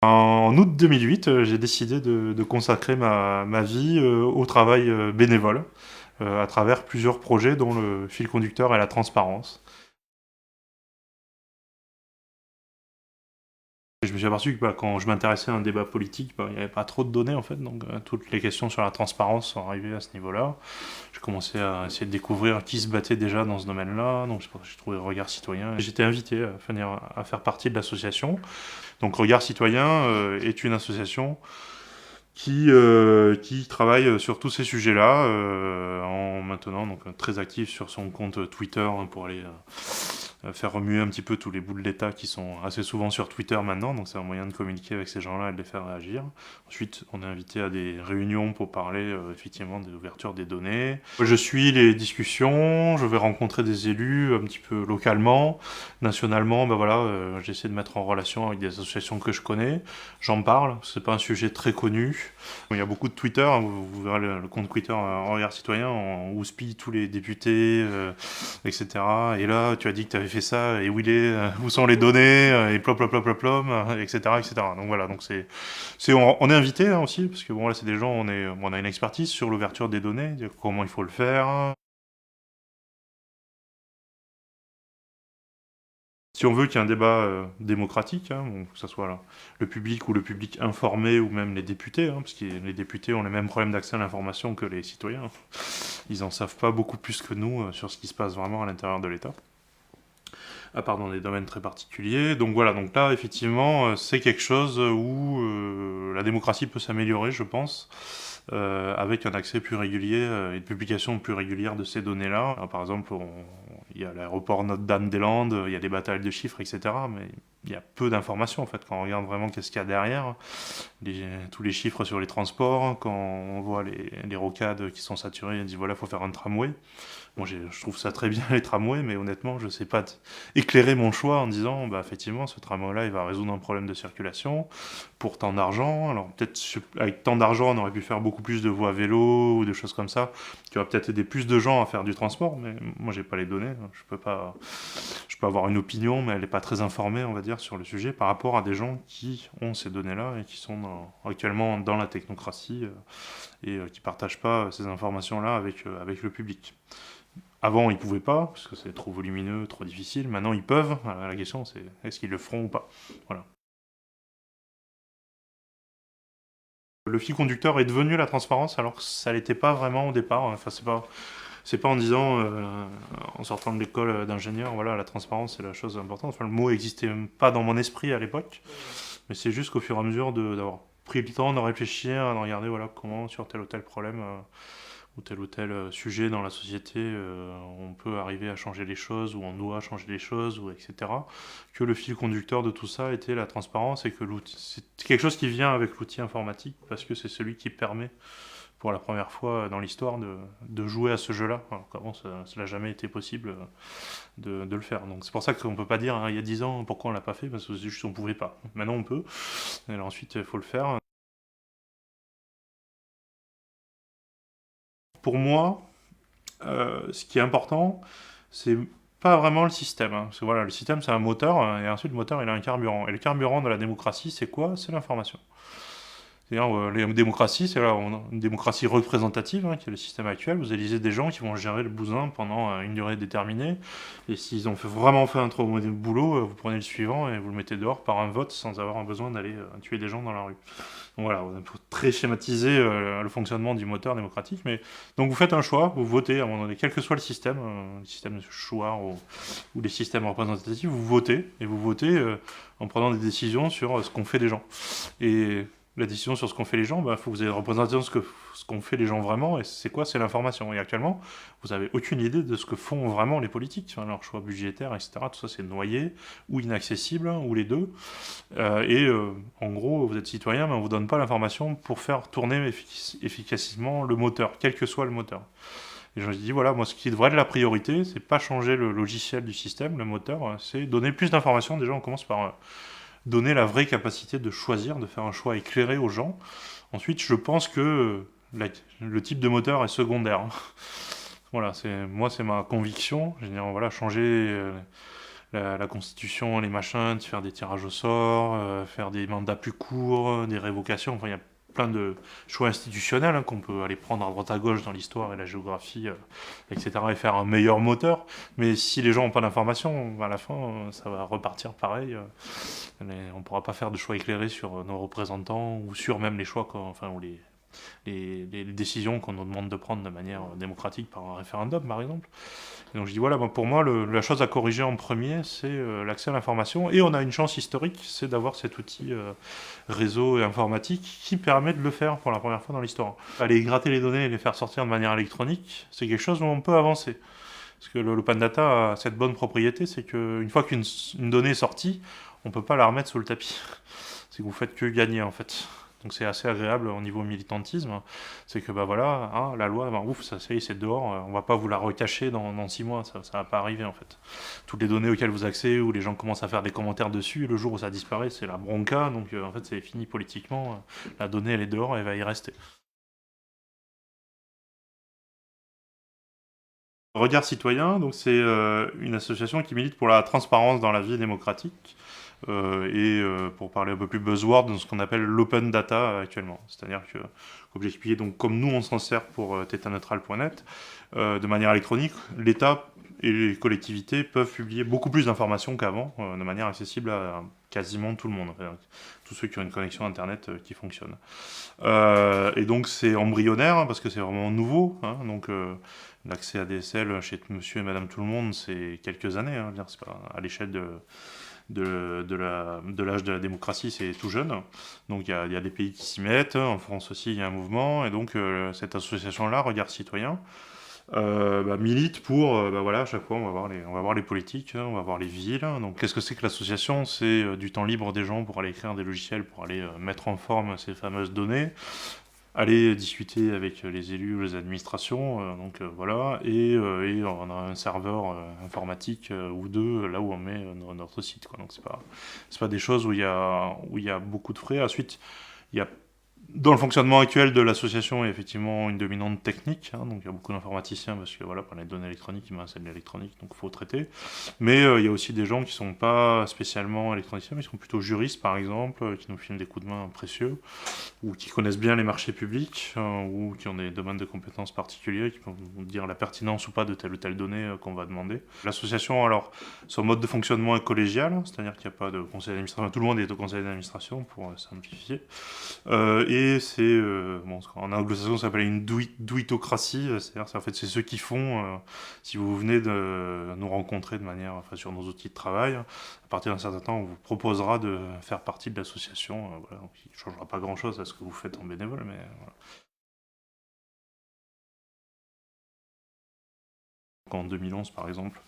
En août 2008, j'ai décidé de consacrer ma vie au travail bénévole, à travers plusieurs projets dont le fil conducteur est la transparence. Et je me suis aperçu que quand je m'intéressais à un débat politique, il n'y avait pas trop de données en fait, donc toutes les questions sur la transparence sont arrivées à ce niveau-là. J'ai commencé à essayer de découvrir qui se battait déjà dans ce domaine-là, donc j'ai trouvé Regard Citoyen. J'étais invité à faire partie de l'association. Donc Regard Citoyen est une association qui travaille sur tous ces sujets-là, en maintenant donc très actif sur son compte Twitter pour aller faire remuer un petit peu tous les bouts de l'État qui sont assez souvent sur Twitter maintenant, donc c'est un moyen de communiquer avec ces gens-là et de les faire réagir. Ensuite, on est invité à des réunions pour parler effectivement de l'ouverture des données. Je suis les discussions, je vais rencontrer des élus un petit peu localement, nationalement, j'essaie de mettre en relation avec des associations que je connais, j'en parle, c'est pas un sujet très connu. Il y a beaucoup de Twitter, hein, vous verrez le compte Twitter Regard Citoyen, on houspille tous les députés, etc. Et là, tu as dit que tu avais fait ça, et où sont les données, et plop, plop, plop, plop, plop, etc., etc. Donc voilà, donc on est invité hein, aussi, parce que bon, là, c'est des gens, on a une expertise sur l'ouverture des données, comment il faut le faire. Si on veut qu'il y ait un débat démocratique, hein, que ce soit là, le public ou le public informé ou même les députés, hein, parce que les députés ont les mêmes problèmes d'accès à l'information que les citoyens. Ils en savent pas beaucoup plus que nous sur ce qui se passe vraiment à l'intérieur de l'État, à part dans des domaines très particuliers. Donc voilà, donc là effectivement c'est quelque chose où la démocratie peut s'améliorer, je pense. Avec un accès plus régulier et une publication plus régulière de ces données-là. Alors, par exemple, il y a l'aéroport Notre-Dame-des-Landes, il y a des batailles de chiffres, etc. Mais il y a peu d'informations en fait. Quand on regarde vraiment qu'est-ce qu'il y a derrière, tous les chiffres sur les transports, quand on voit les rocades qui sont saturées, on dit voilà, il faut faire un tramway. Bon, je trouve ça très bien les tramways, mais honnêtement, je ne sais pas éclairer mon choix en disant, bah, effectivement, ce tramway-là, il va résoudre un problème de circulation pour tant d'argent. Alors peut-être avec tant d'argent, on aurait pu faire beaucoup plus de voies vélo ou des choses comme ça, qui aurait peut-être aidé plus de gens à faire du transport, mais moi, j'ai pas les données. Je peux avoir une opinion, mais elle n'est pas très informée, on va dire, sur le sujet par rapport à des gens qui ont ces données-là et qui sont actuellement dans la technocratie et qui partagent pas ces informations-là avec le public. Avant, ils pouvaient pas, parce que c'est trop volumineux, trop difficile. Maintenant, ils peuvent. La question, c'est est-ce qu'ils le feront ou pas. Voilà. Le fil conducteur est devenu la transparence, alors que ça l'était pas vraiment au départ. Enfin, c'est pas en disant, en sortant de l'école d'ingénieur, voilà, la transparence c'est la chose importante. Enfin, le mot n'existait pas dans mon esprit à l'époque, mais c'est juste qu'au fur et à mesure d'avoir pris le temps de réfléchir, de regarder voilà comment sur tel ou tel problème ou tel sujet dans la société, on peut arriver à changer les choses, ou on doit changer les choses, ou etc. Que le fil conducteur de tout ça était la transparence et que l'outil, c'est quelque chose qui vient avec l'outil informatique parce que c'est celui qui permet pour la première fois dans l'histoire de jouer à ce jeu-là. Alors qu'avant, ça n'a jamais été possible de le faire. Donc c'est pour ça qu'on ne peut pas dire hein, il y a 10 ans pourquoi on ne l'a pas fait, parce que juste on ne pouvait pas. Maintenant on peut, et alors ensuite il faut le faire. Pour moi, ce qui est important, c'est pas vraiment le système. Hein. Parce que voilà, le système c'est un moteur, et ensuite le moteur il a un carburant. Et le carburant de la démocratie, c'est quoi? C'est l'information. C'est-à-dire, les démocraties, c'est une démocratie représentative, hein, qui est le système actuel. Vous élisez des gens qui vont gérer le bousin pendant une durée déterminée. Et s'ils ont vraiment fait un trop mauvais boulot, vous prenez le suivant et vous le mettez dehors par un vote sans avoir besoin d'aller tuer des gens dans la rue. Donc voilà, on peut très schématiser le fonctionnement du moteur démocratique. Mais donc vous faites un choix, vous votez à un moment donné, quel que soit le système de choix ou les systèmes représentatifs, vous votez. Et vous votez en prenant des décisions sur ce qu'ont fait les gens. Et la décision sur ce qu'ont fait les gens, il faut que vous ayez une représentation de ce qu'ont fait les gens vraiment, et c'est quoi? C'est l'information. Et actuellement, vous n'avez aucune idée de ce que font vraiment les politiques, leurs choix budgétaires, etc. Tout ça, c'est noyé, ou inaccessible, ou les deux. En gros, vous êtes citoyen, mais on ne vous donne pas l'information pour faire tourner efficacement le moteur, quel que soit le moteur. Et je me suis dit, voilà, moi, ce qui devrait être la priorité, c'est pas changer le logiciel du système, le moteur, c'est donner plus d'informations. Déjà, on commence par donner la vraie capacité de choisir, de faire un choix éclairé aux gens. Ensuite, je pense que le type de moteur est secondaire. Voilà, c'est ma conviction. Je veux dire, voilà, changer la Constitution, les machins, de faire des tirages au sort, faire des mandats plus courts, des révocations, enfin il y a plein de choix institutionnels hein, qu'on peut aller prendre à droite à gauche dans l'histoire et la géographie, etc. et faire un meilleur moteur. Mais si les gens n'ont pas d'informations, à la fin, ça va repartir pareil. On ne pourra pas faire de choix éclairés sur nos représentants ou sur même les choix, enfin, ou les décisions qu'on nous demande de prendre de manière démocratique par un référendum, par exemple. Et donc je dis voilà, pour moi, la chose à corriger en premier, c'est l'accès à l'information. Et on a une chance historique, c'est d'avoir cet outil réseau et informatique qui permet de le faire pour la première fois dans l'histoire. Aller gratter les données et les faire sortir de manière électronique, c'est quelque chose où on peut avancer. Parce que l'open data a cette bonne propriété, c'est qu'une fois qu'une donnée est sortie, on ne peut pas la remettre sous le tapis. C'est que vous faites que gagner en fait. Donc c'est assez agréable au niveau militantisme. C'est que bah voilà, hein, la loi, bah, ouf, ça c'est dehors, on va pas vous la recacher dans 6 mois, ça va pas arriver en fait. Toutes les données auxquelles vous accédez, où les gens commencent à faire des commentaires dessus, le jour où ça disparaît, c'est la bronca, donc en fait c'est fini politiquement, la donnée elle est dehors, elle va y rester. Regard citoyen, donc c'est une association qui milite pour la transparence dans la vie démocratique pour parler un peu plus buzzword, dans ce qu'on appelle l'open data actuellement. C'est-à-dire que, comme j'ai expliqué, donc comme nous on s'en sert pour thetaneutral.net, de manière électronique, l'État et les collectivités peuvent publier beaucoup plus d'informations qu'avant, de manière accessible à quasiment tout le monde, enfin, tous ceux qui ont une connexion Internet qui fonctionne. Et donc c'est embryonnaire, hein, parce que c'est vraiment nouveau, hein, donc l'accès à DSL chez monsieur et madame tout le monde, c'est quelques années, hein, c'est pas à l'échelle de l'âge de la démocratie, c'est tout jeune. Donc il y a des pays qui s'y mettent, en France aussi il y a un mouvement, et donc cette association-là, Regard Citoyen, milite pour, voilà, à chaque fois on va voir les politiques, hein, on va voir les villes. Donc qu'est-ce que c'est que l'association? C'est du temps libre des gens pour aller écrire des logiciels, pour aller mettre en forme ces fameuses données, aller discuter avec les élus ou les administrations, voilà, et on a un serveur informatique ou deux là où on met notre site, quoi. Donc c'est pas des choses où il y a beaucoup de frais. Ensuite, il y a dans le fonctionnement actuel de l'association, il y a effectivement une dominante technique, hein, donc il y a beaucoup d'informaticiens parce que voilà, pour les données électroniques, c'est de l'électronique, donc il faut traiter. Mais il y a aussi des gens qui sont pas spécialement électroniciens, mais qui sont plutôt juristes par exemple, qui nous filent des coups de main précieux, ou qui connaissent bien les marchés publics, ou qui ont des domaines de compétences particuliers, qui peuvent nous dire la pertinence ou pas de telle ou telle donnée qu'on va demander. L'association, alors, son mode de fonctionnement est collégial, c'est-à-dire qu'il n'y a pas de conseil d'administration, tout le monde est au conseil d'administration pour simplifier. Et c'est, en anglo-saxon ça s'appelle une douitocratie, c'est-à-dire en fait c'est ceux qui font, si vous venez de nous rencontrer de manière, enfin, sur nos outils de travail, à partir d'un certain temps on vous proposera de faire partie de l'association, voilà, donc il ne changera pas grand-chose à ce que vous faites en bénévole, mais voilà. En 2011 par exemple,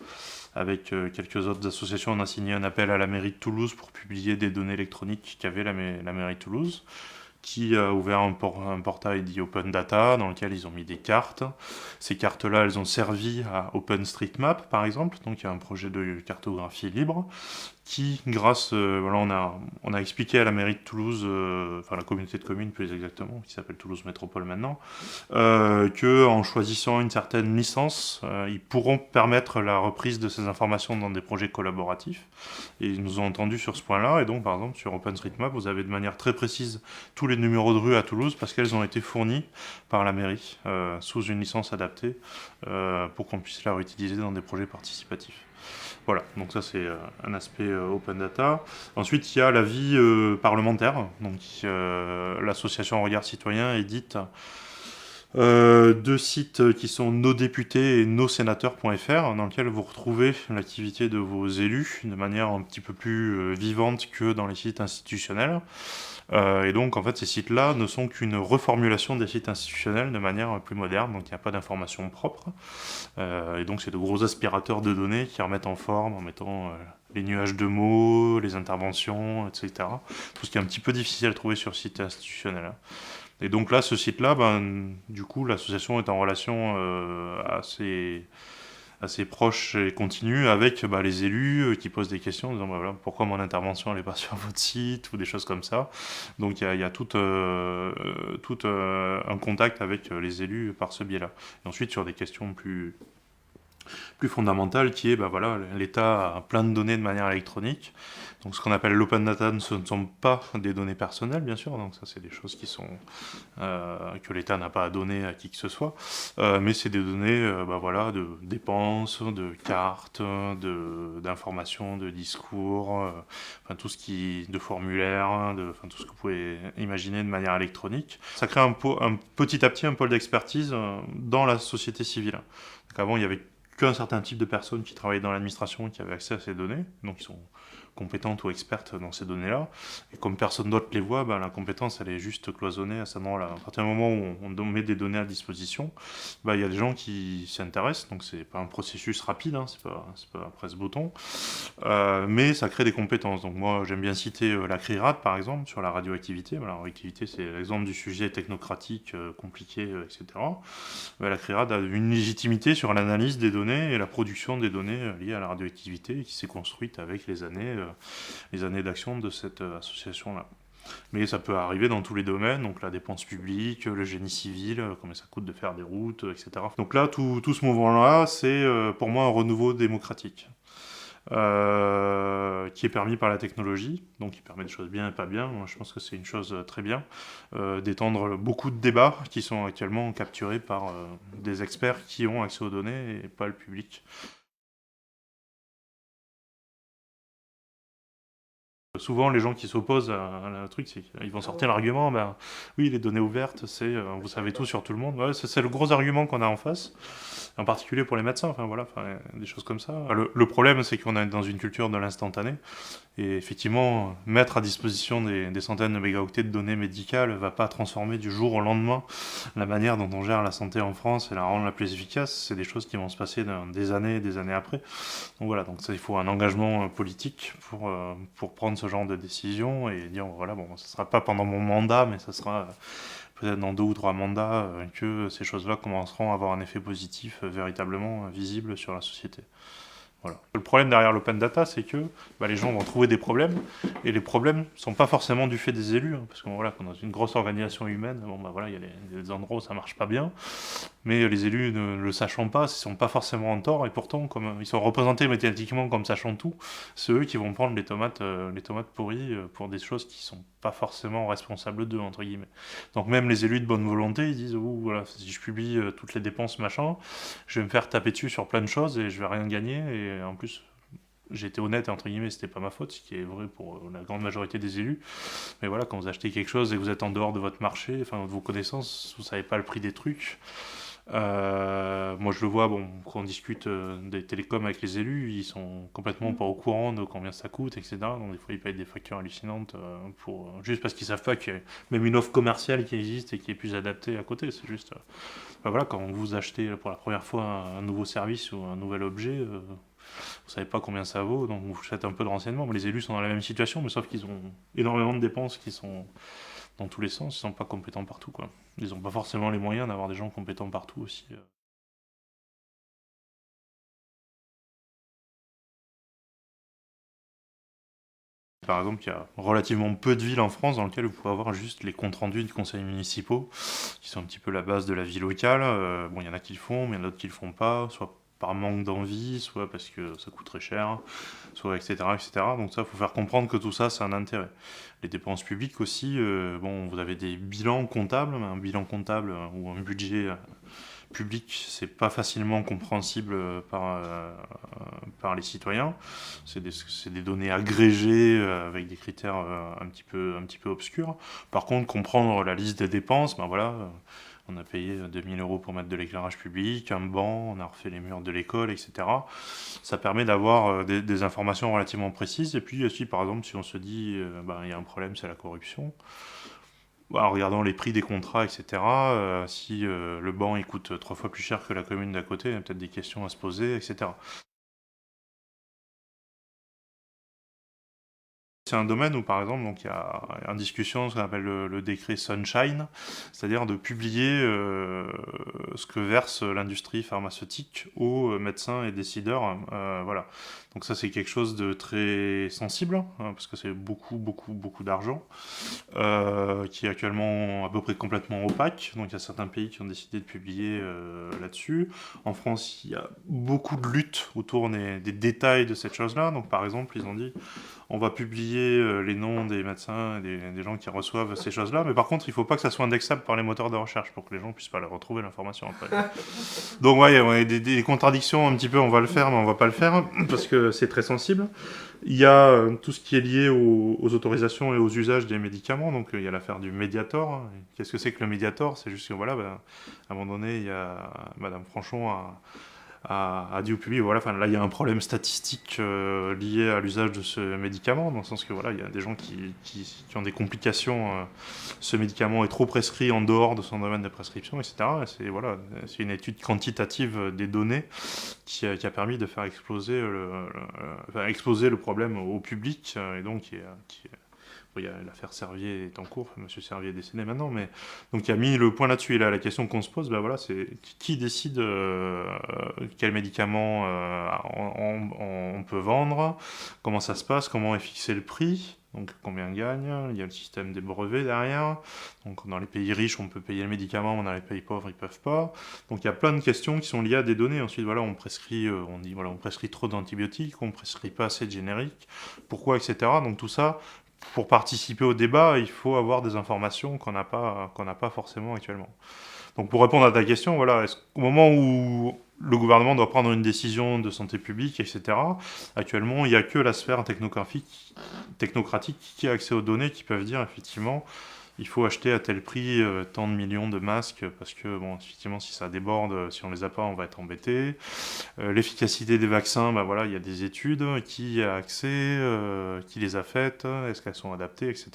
avec quelques autres associations, on a signé un appel à la mairie de Toulouse pour publier des données électroniques qu'avait la mairie de Toulouse, qui a ouvert un portail dit Open Data, dans lequel ils ont mis des cartes. Ces cartes-là, elles ont servi à OpenStreetMap, par exemple, donc il y a un projet de cartographie libre, qui, grâce, voilà, on a expliqué à la mairie de Toulouse, enfin la communauté de communes plus exactement, qui s'appelle Toulouse Métropole maintenant, que en choisissant une certaine licence, ils pourront permettre la reprise de ces informations dans des projets collaboratifs. Et ils nous ont entendus sur ce point-là, et donc par exemple sur OpenStreetMap, vous avez de manière très précise tous les numéros de rue à Toulouse parce qu'elles ont été fournies par la mairie sous une licence adaptée pour qu'on puisse la réutiliser dans des projets participatifs. Voilà, donc ça c'est un aspect open data. Ensuite, il y a la vie parlementaire. Donc l'association Regard Citoyen édite deux sites qui sont nos députés et nossénateurs.fr, dans lesquels vous retrouvez l'activité de vos élus de manière un petit peu plus vivante que dans les sites institutionnels. Et donc, en fait, ces sites-là ne sont qu'une reformulation des sites institutionnels de manière plus moderne, donc il n'y a pas d'informations propres. Et donc, c'est de gros aspirateurs de données qui remettent en forme en mettant les nuages de mots, les interventions, etc. Tout ce qui est un petit peu difficile à trouver sur le site institutionnel. Et donc là, ce site-là, du coup, l'association est en relation assez proche et continue avec les élus qui posent des questions en disant voilà, pourquoi mon intervention n'est pas sur votre site ou des choses comme ça. Donc il y a tout un contact avec les élus par ce biais-là. Et ensuite sur des questions plus plus fondamentale qui est, bah voilà, l'État a plein de données de manière électronique. Donc ce qu'on appelle l'open data, ce ne sont pas des données personnelles, bien sûr, donc ça c'est des choses qui sont que l'État n'a pas à donner à qui que ce soit, mais c'est des données bah voilà, de dépenses, de cartes, d'informations, de discours, enfin tout ce qui, de formulaires, enfin tout ce que vous pouvez imaginer de manière électronique. Ça crée petit à petit un pôle d'expertise dans la société civile. Donc avant il y avait qu'un certain type de personnes qui travaillaient dans l'administration et qui avaient accès à ces données, donc ils sont compétentes ou expertes dans ces données-là. Et comme personne d'autre les voit, ben, la compétence, elle est juste cloisonnée à cet endroit-là. À partir du moment où on met des données à disposition, ben, il y a des gens qui s'y intéressent, donc c'est pas un processus rapide, hein, c'est pas presse-bouton, mais ça crée des compétences. Donc moi, j'aime bien citer la CRIRAD, par exemple, sur la radioactivité. La radioactivité, c'est l'exemple du sujet technocratique, compliqué, etc. La CRIRAD a une légitimité sur l'analyse des données et la production des données liées à la radioactivité qui s'est construite avec les années d'action de cette association-là. Mais ça peut arriver dans tous les domaines, donc la dépense publique, le génie civil, combien ça coûte de faire des routes, etc. Donc là, tout ce mouvement-là, c'est pour moi un renouveau démocratique. Qui est permis par la technologie, donc qui permet des choses bien et pas bien. Moi, je pense que c'est une chose très bien, d'étendre beaucoup de débats qui sont actuellement capturés par des experts qui ont accès aux données et pas le public. Souvent, les gens qui s'opposent à un truc, ils vont sortir l'argument, ben oui, les données ouvertes, c'est vous savez tout sur tout le monde. Ouais, c'est le gros argument qu'on a en face, en particulier pour les médecins, enfin voilà, enfin, des choses comme ça. Le problème, c'est qu'on est dans une culture de l'instantané, et effectivement, mettre à disposition des centaines de mégaoctets de données médicales va pas transformer du jour au lendemain la manière dont on gère la santé en France et la rendre la plus efficace. C'est des choses qui vont se passer des années et des années après. Donc voilà, donc ça, il faut un engagement politique pour prendre ce genre de décision et dire voilà, bon, ce sera pas pendant mon mandat, mais ça sera peut-être dans 2 ou 3 mandats que ces choses-là commenceront à avoir un effet positif véritablement visible sur la société. Voilà. Le problème derrière l'open data, c'est que bah, les gens vont trouver des problèmes, et les problèmes ne sont pas forcément du fait des élus, hein, parce que voilà, quand dans une grosse organisation humaine, bon, bah, voilà, il y a des endroits où ça marche pas bien, mais les élus, ne le sachant pas, ils sont pas forcément en tort, et pourtant, comme ils sont représentés mathématiquement comme sachant tout, c'est eux qui vont prendre les tomates pourries pour des choses qui sont pas forcément responsables d'eux, entre guillemets. Donc même les élus de bonne volonté, ils disent, oh, voilà, si je publie toutes les dépenses, machin, je vais me faire taper dessus sur plein de choses et je vais rien gagner, et en plus, j'ai été honnête, entre guillemets, c'était pas ma faute, ce qui est vrai pour la grande majorité des élus. Mais voilà, quand vous achetez quelque chose et que vous êtes en dehors de votre marché, enfin de vos connaissances, vous savez pas le prix des trucs. Moi je le vois, bon, quand on discute des télécoms avec les élus, ils sont complètement pas au courant de combien ça coûte, etc. Donc des fois ils payent des factures hallucinantes juste parce qu'ils savent pas qu'il y a même une offre commerciale qui existe et qui est plus adaptée à côté. C'est juste, ben voilà, quand vous achetez pour la première fois un nouveau service ou un nouvel objet, vous savez pas combien ça vaut, donc vous faites un peu de renseignements. Mais les élus sont dans la même situation, mais sauf qu'ils ont énormément de dépenses qui sont dans tous les sens, ils sont pas compétents partout, quoi. Ils ont pas forcément les moyens d'avoir des gens compétents partout aussi. Par exemple, il y a relativement peu de villes en France dans lesquelles vous pouvez avoir juste les comptes rendus de conseils municipaux, qui sont un petit peu la base de la vie locale. Bon, il y en a qui le font, mais il y en a d'autres qui le font pas, soit par manque d'envie, soit parce que ça coûte très cher, soit etc. etc. Donc ça, il faut faire comprendre que tout ça, c'est un intérêt. Les dépenses publiques aussi, bon, vous avez des bilans comptables, mais un bilan comptable ou un budget public, c'est pas facilement compréhensible par les citoyens. C'est des données agrégées avec des critères un petit peu obscurs. Par contre, comprendre la liste des dépenses, ben voilà, on a payé 2000 € pour mettre de l'éclairage public, un banc, on a refait les murs de l'école, etc. Ça permet d'avoir des informations relativement précises. Et puis aussi, par exemple, si on se dit, ben, il y a un problème, c'est la corruption, en regardant les prix des contrats, etc., si le banc il coûte 3 fois plus cher que la commune d'à côté, il y a peut-être des questions à se poser, etc. c'est un domaine où, par exemple, donc il y a en discussion ce qu'on appelle le décret Sunshine, c'est-à-dire de publier ce que verse l'industrie pharmaceutique aux médecins et décideurs. Voilà. Donc ça, c'est quelque chose de très sensible, hein, parce que c'est beaucoup, beaucoup, beaucoup d'argent, qui est actuellement à peu près complètement opaque. Donc il y a certains pays qui ont décidé de publier là-dessus. En France, il y a beaucoup de luttes autour des détails de cette chose-là. Donc par exemple, ils ont dit on va publier les noms des médecins et des gens qui reçoivent ces choses-là, mais par contre, il ne faut pas que ça soit indexable par les moteurs de recherche pour que les gens puissent pas retrouver l'information après. Donc ouais, il y a des contradictions un petit peu, on va le faire, mais on va pas le faire, parce que c'est très sensible. Il y a tout ce qui est lié aux autorisations et aux usages des médicaments, donc il y a l'affaire du Mediator. Qu'est-ce que c'est que le Mediator? C'est juste que voilà, à un moment donné, il y a Madame Franchon a dit au public, voilà, enfin là il y a un problème statistique lié à l'usage de ce médicament, dans le sens que voilà, il y a des gens qui ont des complications, ce médicament est trop prescrit en dehors de son domaine de prescription, etc. Et c'est une étude quantitative des données qui a permis de faire exploser le problème au public, et donc il y a l'affaire Servier est en cours, Monsieur Servier est décédé maintenant, mais donc il a mis le point là-dessus. Et là, la question qu'on se pose, voilà, c'est qui décide quel médicament on peut vendre, comment ça se passe, comment est fixé le prix, donc combien on gagne, il y a le système des brevets derrière. Donc dans les pays riches, on peut payer le médicament, mais dans les pays pauvres, ils peuvent pas. Donc il y a plein de questions qui sont liées à des données. Ensuite, voilà, on prescrit trop d'antibiotiques, on prescrit pas assez de génériques, pourquoi, etc. Donc tout ça, pour participer au débat, il faut avoir des informations qu'on n'a pas forcément actuellement. Donc pour répondre à ta question, voilà, au moment où le gouvernement doit prendre une décision de santé publique, etc., actuellement, il n'y a que la sphère technocratique qui a accès aux données, qui peuvent dire effectivement il faut acheter à tel prix tant de millions de masques, parce que, bon, effectivement, si ça déborde, si on les a pas, on va être embêté. L'efficacité des vaccins, voilà, il y a des études, qui a accès, qui les a faites, est-ce qu'elles sont adaptées, etc.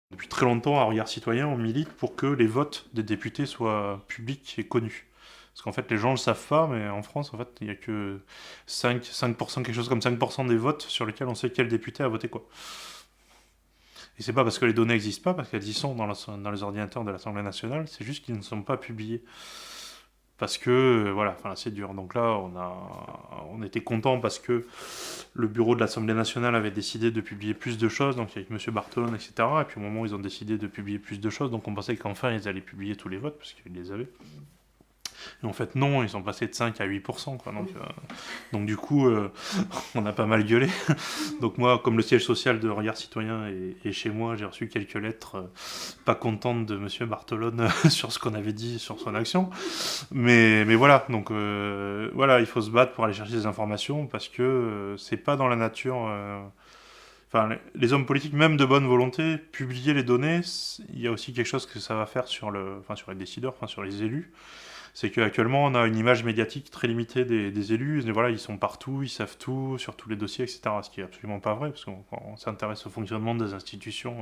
Depuis très longtemps, à Regard Citoyen, on milite pour que les votes des députés soient publics et connus. Parce qu'en fait, les gens ne le savent pas, mais en France, en fait, il n'y a que 5%, quelque chose comme 5% des votes sur lesquels on sait quel député a voté quoi. Et c'est pas parce que les données n'existent pas, parce qu'elles y sont dans les ordinateurs de l'Assemblée nationale, c'est juste qu'ils ne sont pas publiés. Parce que, voilà, enfin, c'est dur. Donc là, on était content parce que le bureau de l'Assemblée nationale avait décidé de publier plus de choses, donc avec M. Bartolone, etc. Et puis au moment où ils ont décidé de publier plus de choses, donc on pensait qu'enfin ils allaient publier tous les votes, parce qu'ils les avaient. Et en fait, non, ils sont passés de 5 à 8%, quoi. Donc du coup, on a pas mal gueulé. Donc moi, comme le siège social de Regard Citoyen est chez moi, j'ai reçu quelques lettres pas contentes de Monsieur Bartolone sur ce qu'on avait dit sur son action. Mais voilà, donc voilà, il faut se battre pour aller chercher des informations, parce que c'est pas dans la nature... Enfin, les hommes politiques, même de bonne volonté, publier les données, il y a aussi quelque chose que ça va faire sur les décideurs, sur les élus. C'est qu'actuellement, on a une image médiatique très limitée des élus. Et voilà, ils sont partout, ils savent tout, sur tous les dossiers, etc. Ce qui est absolument pas vrai, parce qu'on s'intéresse au fonctionnement des institutions.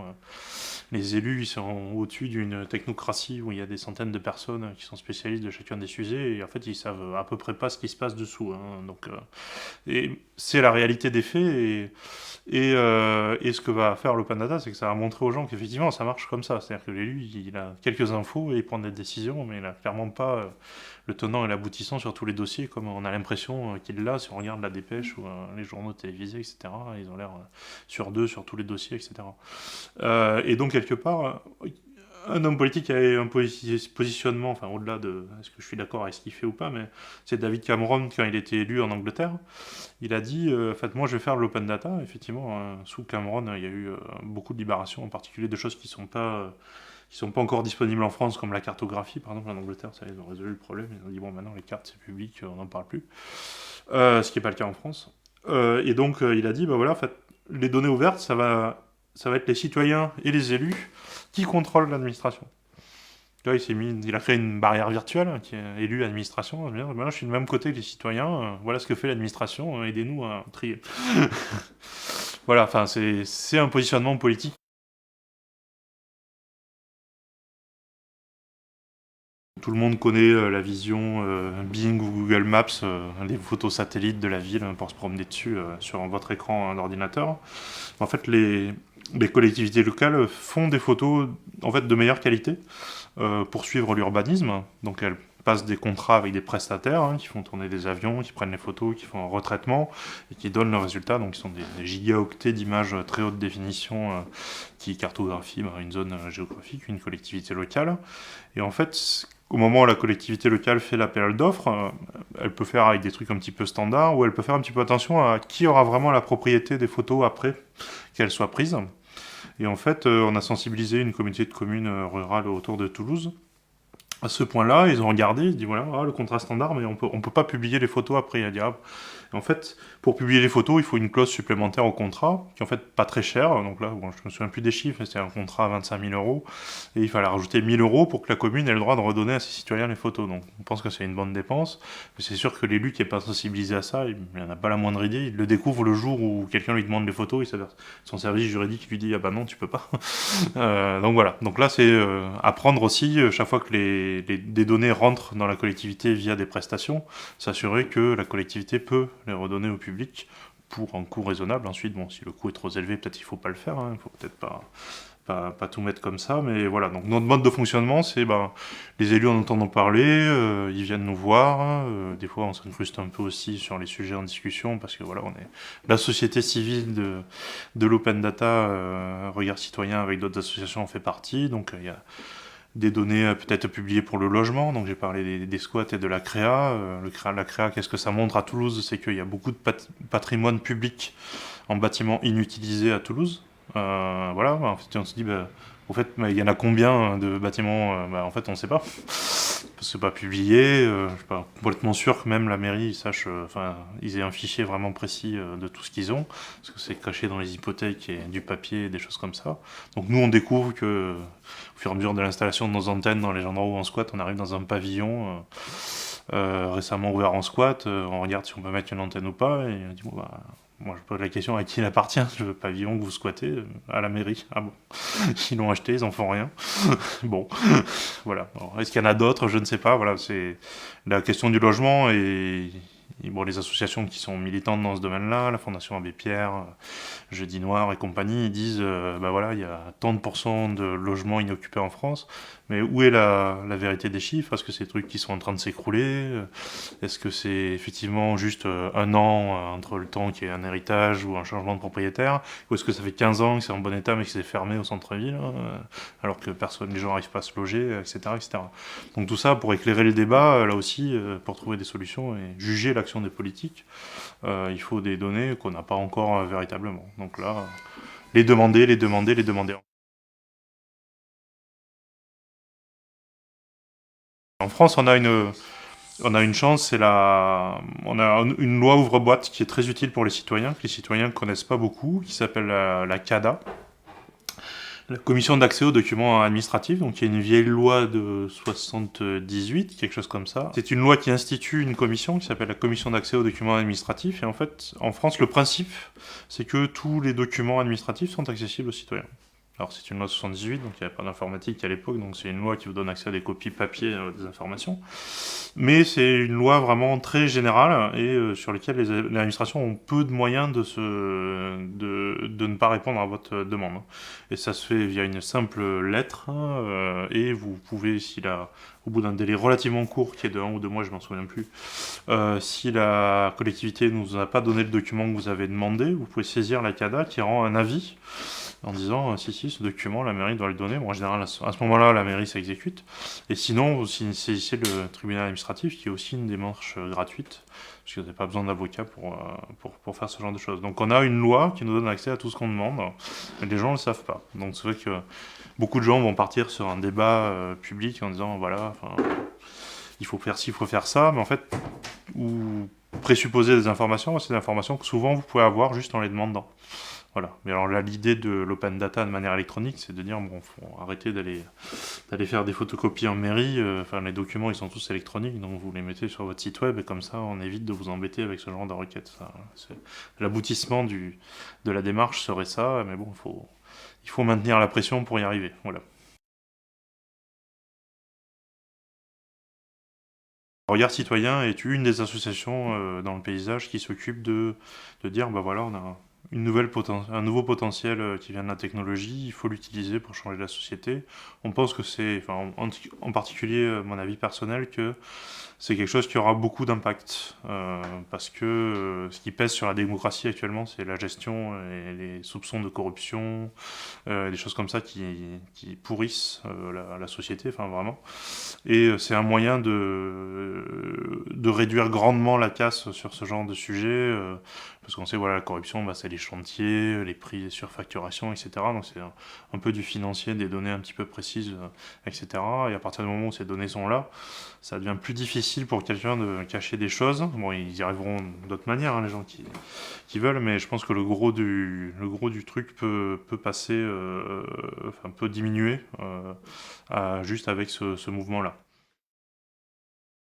Les élus, ils sont au-dessus d'une technocratie où il y a des centaines de personnes qui sont spécialistes de chacun des sujets, et en fait, ils savent à peu près pas ce qui se passe dessous. Donc, et c'est la réalité des faits, et ce que va faire l'Open Data, c'est que ça va montrer aux gens qu'effectivement ça marche comme ça. C'est-à-dire que l'élu, il a quelques infos et il prend des décisions, mais il n'a clairement pas le tenant et l'aboutissant sur tous les dossiers, comme on a l'impression qu'il l'a si on regarde la Dépêche ou les journaux télévisés, etc. Ils ont l'air sur deux sur tous les dossiers, etc. Et donc, quelque part, un homme politique a un positionnement, enfin au-delà de est-ce que je suis d'accord avec ce qu'il fait ou pas, mais c'est David Cameron, quand il était élu en Angleterre, il a dit en fait, moi je vais faire de l'open data. Effectivement, sous Cameron, il y a eu beaucoup de libérations, en particulier de choses qui sont pas encore disponibles en France, comme la cartographie, par exemple. En Angleterre, ça, ils ont résolu le problème, ils ont dit bon, maintenant les cartes c'est public, on n'en parle plus, ce qui n'est pas le cas en France. Et donc il a dit voilà, en fait, les données ouvertes, ça va être les citoyens et les élus qui contrôlent l'administration. Là, il a créé une barrière virtuelle qui est élu administration. Maintenant, je suis du même côté que les citoyens. Voilà ce que fait l'administration. Aidez-nous à trier. Voilà, enfin, c'est un positionnement politique. Tout le monde connaît la vision Bing ou Google Maps, les photos satellites de la ville pour se promener dessus sur votre écran d'ordinateur. En fait, les collectivités locales font des photos en fait de meilleure qualité pour suivre l'urbanisme. Donc elles passent des contrats avec des prestataires qui font tourner des avions, qui prennent les photos, qui font un retraitement et qui donnent le résultat. Donc ils sont des gigaoctets d'images très haute définition qui cartographient une zone géographique, une collectivité locale. Et en fait, au moment où la collectivité locale fait l'appel d'offres, elle peut faire avec des trucs un petit peu standards, ou elle peut faire un petit peu attention à qui aura vraiment la propriété des photos après qu'elles soient prises. Et en fait, on a sensibilisé une communauté de communes rurales autour de Toulouse. À ce point-là, ils ont regardé, ils ont dit voilà, le contrat standard, mais on peut pas publier les photos après. Il a dit, en fait, pour publier les photos, il faut une clause supplémentaire au contrat, qui est en fait pas très chère. Donc là, bon, je me souviens plus des chiffres, mais c'était un contrat à 25 000 euros. Et il fallait rajouter 1 000 euros pour que la commune ait le droit de redonner à ses citoyens les photos. Donc on pense que c'est une bonne dépense. Mais c'est sûr que l'élu qui n'est pas sensibilisé à ça, il n'en a pas la moindre idée. Il le découvre le jour où quelqu'un lui demande les photos. Son service juridique lui dit ah bah non, tu peux pas. Donc voilà. Donc là, c'est apprendre aussi, chaque fois que des données rentrent dans la collectivité via des prestations, s'assurer que la collectivité peut les redonner au public pour un coût raisonnable. Ensuite, bon, si le coût est trop élevé, peut-être il ne faut pas le faire, il ne faut peut-être pas tout mettre comme ça, mais voilà. Donc notre mode de fonctionnement, c'est les élus en entendant parler, ils viennent nous voir, des fois on s'incruste un peu aussi sur les sujets en discussion, parce que voilà, on est la société civile de l'open data, Regard Citoyen avec d'autres associations en fait partie, donc il y a des données peut-être publiées pour le logement, donc j'ai parlé des squats et de la créa. La créa, qu'est-ce que ça montre à Toulouse? C'est qu'il y a beaucoup de patrimoine public en bâtiments inutilisés à Toulouse. Voilà, en fait, on se dit, au fait, il y en a combien de bâtiments? En fait, on ne sait pas, parce que c'est pas publié. Je suis pas complètement sûr que même la mairie, ils aient un fichier vraiment précis de tout ce qu'ils ont, parce que c'est caché dans les hypothèques et du papier, et des choses comme ça. Donc nous, on découvre que, au fur et à mesure de l'installation de nos antennes dans les endroits où on squatte, on arrive dans un pavillon récemment ouvert en squat, on regarde si on peut mettre une antenne ou pas, et on dit bon moi je pose la question à qui il appartient, le pavillon que vous squattez, à la mairie. Ah bon, ils l'ont acheté, ils en font rien. Bon, voilà. Est-ce qu'il y en a d'autres? Je ne sais pas. Voilà, c'est la question du logement et bon, les associations qui sont militantes dans ce domaine-là, la Fondation Abbé Pierre, Jeudi Noir et compagnie, ils disent voilà, il y a tant de pourcents de logements inoccupés en France, mais où est la vérité des chiffres? Est-ce que c'est des trucs qui sont en train de s'écrouler? Est-ce que c'est effectivement juste un an entre le temps qu'il y ait un héritage ou un changement de propriétaire? Ou est-ce que ça fait 15 ans que c'est en bon état mais que c'est fermé au centre-ville, alors que les gens n'arrivent pas à se loger, etc., etc. Donc tout ça pour éclairer le débat, là aussi, pour trouver des solutions et juger l'action des politiques, il faut des données qu'on n'a pas encore véritablement. Donc là, les demander. En France, on a une chance, on a une loi ouvre-boîte qui est très utile pour les citoyens, que les citoyens ne connaissent pas beaucoup, qui s'appelle la CADA, la Commission d'accès aux documents administratifs, donc il y a une vieille loi de 78, quelque chose comme ça. C'est une loi qui institue une commission qui s'appelle la Commission d'accès aux documents administratifs, et en fait, en France, le principe, c'est que tous les documents administratifs sont accessibles aux citoyens. Alors c'est une loi 78, donc il n'y avait pas d'informatique à l'époque, donc c'est une loi qui vous donne accès à des copies papier des informations. Mais c'est une loi vraiment très générale et sur laquelle les administrations ont peu de moyens de ne pas répondre à votre demande. Et ça se fait via une simple lettre et vous pouvez, au bout d'un délai relativement court, qui est de 1 ou 2 mois, je m'en souviens plus, si la collectivité ne vous a pas donné le document que vous avez demandé, vous pouvez saisir la CADA qui rend un avis en disant si ce document la mairie doit le donner. Bon, en général à ce moment-là la mairie s'exécute, et sinon vous saisissez le tribunal administratif qui est aussi une démarche gratuite parce que vous n'avez pas besoin d'avocat pour faire ce genre de choses. Donc on a une loi qui nous donne accès à tout ce qu'on demande, mais les gens ne le savent pas. Donc c'est vrai que beaucoup de gens vont partir sur un débat public en disant voilà, il faut faire ci, il faut faire ça, mais en fait, ou présupposer des informations, c'est des informations que souvent vous pouvez avoir juste en les demandant. Voilà. Mais alors là, l'idée de l'open data de manière électronique, c'est de dire bon, faut arrêter d'aller faire des photocopies en mairie. Les documents, ils sont tous électroniques, donc vous les mettez sur votre site web et comme ça, on évite de vous embêter avec ce genre de requêtes. L'aboutissement de la démarche serait ça, mais bon, il faut maintenir la pression pour y arriver. Voilà. Regard Citoyen est une des associations dans le paysage qui s'occupe de dire, bah voilà, on a un nouveau potentiel qui vient de la technologie, il faut l'utiliser pour changer la société. On pense que c'est, enfin, en particulier mon avis personnel, que c'est quelque chose qui aura beaucoup d'impact, parce que ce qui pèse sur la démocratie actuellement, c'est la gestion et les soupçons de corruption, des choses comme ça qui pourrissent la société, enfin vraiment. Et c'est un moyen de réduire grandement la casse sur ce genre de sujet, parce qu'on sait, voilà, la corruption, bah, c'est les chantiers, les prix, les surfacturations, etc. Donc c'est un peu du financier, des données un petit peu précises, etc. Et à partir du moment où ces données sont là, ça devient plus difficile pour quelqu'un de cacher des choses. Bon, ils y arriveront d'autres manières, hein, les gens qui veulent, mais je pense que le gros du truc peut passer, enfin peut diminuer juste avec ce mouvement-là.